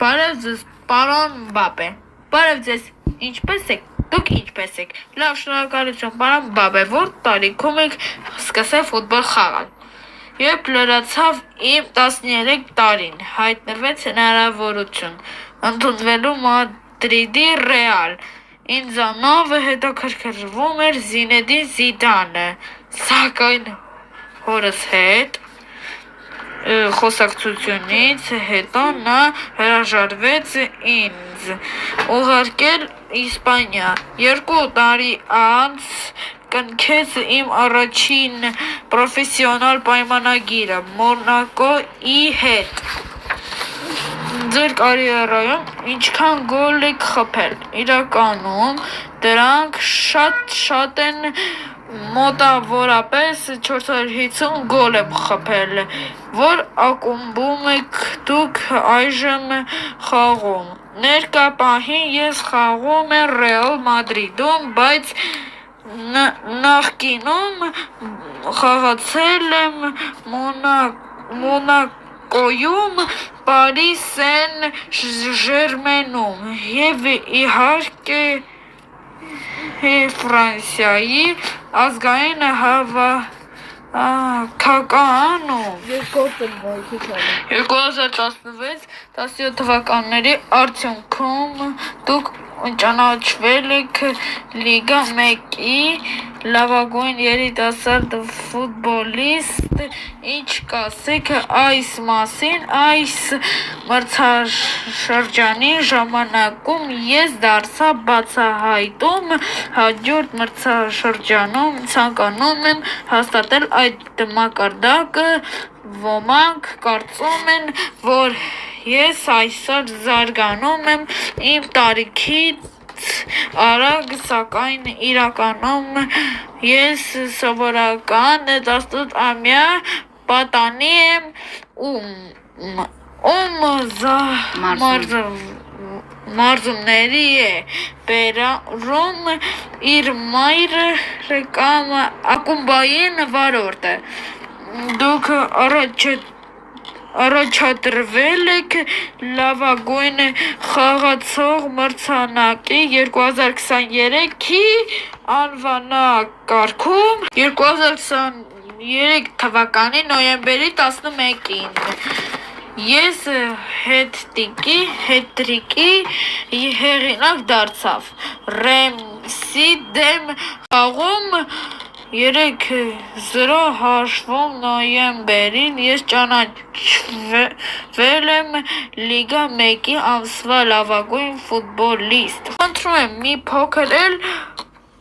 Բարև ձեզ, պարոն Բաբե, բարև ձեզ, ինչպես եք, դուք ինչպես եք, լավ շնորհակալություն պարոն Բաբե, որ տարիքում եք սկսել ֆուտբոլ խաղալ, երբ լրացավ իմ 13 տարին, հայտնվեց հնարավորություն ընդունվելու Մադրիդի Ռեալ, ինձանով հետաքրքրվում էր Զինեդին Զիդանը, սակայն հորս հետ խոսակցությունից հետո նա հրաժարվեց ինձ ուղարկել Իսպանիա, 2 տարի անց կնքեց իմ առաջին պրոֆեսիոնալ պայմանագիրը Մոնակոյի հետ։ Ձեր կարիերայում ինչքան գոլ եք խփել, իրականում դրանք շատ են, մոտավորապես 450 գոլ եմ խփել, որ ակումբում եք դուք այժմ խաղում, ներկա պահին ես խաղում եմ Ռեալ Մադրիդում, բայց նախկինում խաղացել եմ Մոնակոյում, Պարի Սեն Ժերմենում և իհարկե Ֆրանսիայի ազգային հավաքականում 2016-17 թվականների արդյունքում դուք ճանաչվել եք Լիգա 1-ի լավագույն երիտասարդ ֆուտբոլիստ, ինչ կասեք այս մասին, այս մրցաշրջանի ժամանակում ես դարձա բացահայտում, հաջորդ մրցաշրջանում ցանկանում եմ հաստատել այդ մակարդակը, ոմանք կարծում են, որ ես այսօր զարգանում եմ իմ տարիքից արագ, սակայն իրականում ես սովորական 18-ամյա պատանի եմ, ում մարզումների է բերում իր մայրը կամ ակումբային վարորդը։ Դուք առաջադրվել եք լավագույն խաղացող մրցանակի 2023-ի անվանակարգում 2023 թվականի նոյեմբերի 11-ին։ Ես հետրիկի հեղինակ դարձավ Ռեմսի դեմ խաղում 3-0 հաշվով նոյեմբերին ես ճանաչվել եմ Լիգա 1-ի ամսվա լավագույն ֆուտբոլիստ։ Խնդրում եմ մի փոքր էլ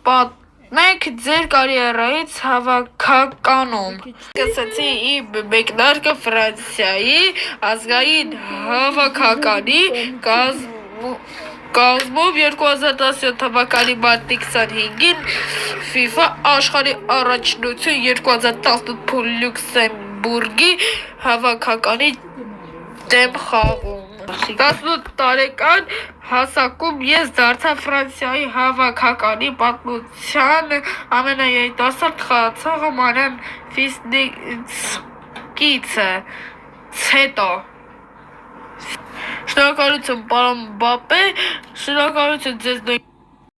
պատմեք ձեր կարիերայից հավաքականում։ Սկսեցի իմ մեկնարկը Ֆրանսիայի ազգային հավաքականի կազմով 2017 թվականի մարտի 25-ին FIFA աշխարհի առաջնություն 2018 Լյուքսեմբուրգի հավաքականի դեմ խաղում։ 18 տարեկան հասակում ես դարձա Ֆրանսիայի հավաքականի պատմության ամենաերիտասարդ խաղացողը Մարիան Ֆիսնիկից հետո։ Շնորհակալություն պարոն Բաբե, շնորհակալություն ձեզ